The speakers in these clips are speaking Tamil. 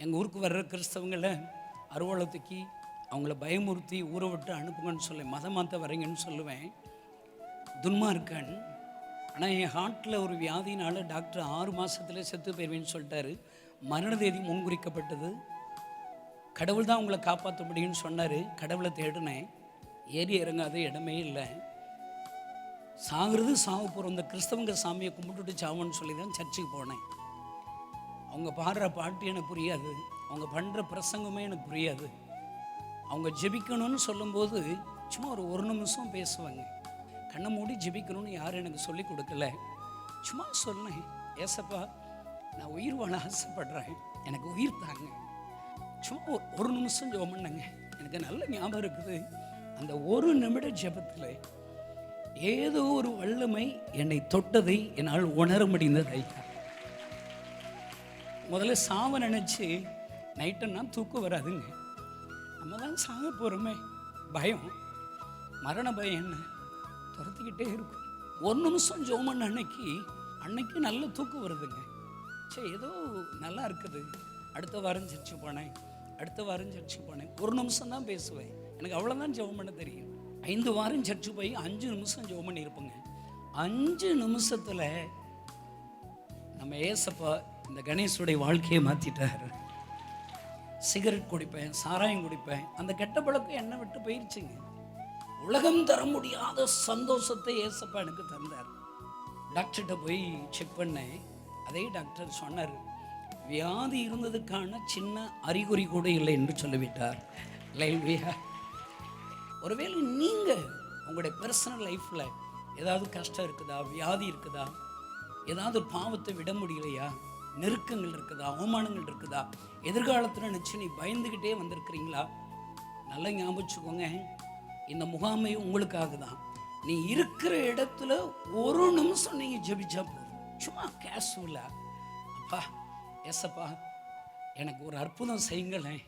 எங்கள் ஊருக்கு வர்ற கிறிஸ்தவங்களை அருவாளை தூக்கி அவங்கள பயமுறுத்தி ஊரை விட்டு அனுப்புங்கன்னு சொல்லி மதம் மாற்ற வரீங்கன்னு சொல்லுவேன். துன்மார்க்கன். ஆனால் என் ஹார்ட்டில் ஒரு வியாதினால் டாக்டர் 6 மாதத்துல செத்து போயிருவேன்னு சொல்லிட்டாரு. மரண தேதி முன்குறிக்கப்பட்டது. கடவுள் தான் உங்களை காப்பாற்ற முடியும்னு சொன்னார். கடவுளை தேடினேன், ஏறி இறங்காத இடமே இல்லை. சாகிறது சாக போகிற இந்த கிறிஸ்தவங்க சாமியை கும்பிட்டுட்டு சாவன்னு சொல்லி தான் சர்ச்சுக்கு போனேன். அவங்க பாடுற பாட்டு எனக்கு புரியாது, அவங்க பண்ணுற பிரசங்கமே எனக்கு புரியாது. அவங்க ஜெபிக்கணும்னு சொல்லும்போது சும்மா ஒரு நிமிஷம் பேசுவாங்க. கண்ணை மூடி ஜெபிக்கணும்னு யாரும் எனக்கு சொல்லி கொடுக்கல. சும்மா சொன்னேன், ஏசப்பா நான் உயிர் வாழ ஆசைப்படுறேன், எனக்கு உயிர் தாங்க. சும்மா ஒரு நிமிஷம் ஜெபம் பண்ணேங்க. எனக்கு நல்ல ஞாபகம் இருக்குது. அந்த ஒரு நிமிட ஜெபத்தில் ஏதோ ஒரு வல்லமை என்னை தொட்டதை என்னால் உணர முடிந்தது. ஐயா, முதல்ல சாவ நினச்சி நைட்டுன்னா தூக்கம் வராதுங்க. நம்ம தான் சாக போகிறோமே, பயம், மரண பயம் என்ன துரத்திக்கிட்டே இருக்கும். ஒரு நிமிஷம் ஜோமன் அன்னைக்கு நல்ல தூக்கம் வருதுங்க. சரி, ஏதோ நல்லா இருக்குது. அடுத்த வாரம் சர்ச்சுக்கு போனேன், ஒரு நிமிஷம் தான் பேசுவேன். எனக்கு அவ்வளோதான் ஜெபம் பண்ண தெரியும். 5 வாரம் சர்ச்சுக்கு போய் 5 நிமிஷம் ஜெபம் பண்ணி இருப்பேங்க. 5 நிமிஷத்தில் நம்ம ஏசப்பா இந்த கணேசுடைய வாழ்க்கையை மாற்றிட்டார். சிகரெட் குடிப்பேன், சாராயம் குடிப்பேன், அந்த கெட்ட பழக்கம் என்னை விட்டு போயிடுச்சுங்க. உலகம் தர முடியாத சந்தோஷத்தை ஏசப்பா எனக்கு தந்தார். டாக்டர்கிட்ட போய் செக் பண்ணேன். அதே டாக்டர் சொன்னார், வியாதி இருந்ததுக்கான சின்ன அறிகுறி கூட இல்லை என்று சொல்லிவிட்டார். லைவ்லியா, ஒருவேளை நீங்கள் உங்களுடைய பர்சனல் லைஃப்பில் ஏதாவது கஷ்டம் இருக்குதா, வியாதி இருக்குதா, ஏதாவது பாவத்தை விட முடியலையா, நெருக்கங்கள் இருக்குதா, அவமானங்கள் இருக்குதா, எதிர்காலத்தில் நினச்சி நீ பயந்துக்கிட்டே வந்திருக்கிறீங்களா? நல்லா ஞாபகம் வச்சுக்கோங்க, இந்த முகாமை உங்களுக்காக தான். நீ இருக்கிற இடத்துல ஒரு நிமிஷம் நீங்கள் ஜெபிச்சா போதும். சும்மா கேஷுவலாக, அப்பா ஏசப்பா எனக்கு ஒரு அற்புதம் செய்யுங்களேன்,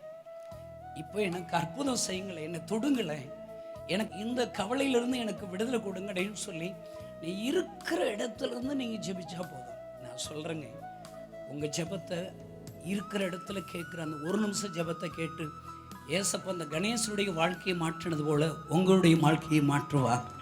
இப்போ எனக்கு அற்புதம் செய்யுங்களேன், என்னை தொடுங்களேன், எனக்கு இந்த கவலையிலிருந்து எனக்கு விடுதலை கொடுங்கன்னு சொல்லி நீ இருக்கிற இடத்துலேருந்து நீங்கள் ஜெபிச்சா போதும். நான் சொல்கிறேங்க, உங்கள் ஜெபத்தை இருக்கிற இடத்துல கேட்குற அந்த ஒரு நிமிஷம் ஜெபத்தை கேட்டு ஏசப்பா அந்த கணேசனுடைய வாழ்க்கையை மாற்றினது போல் உங்களுடைய வாழ்க்கையை மாற்றுவார்.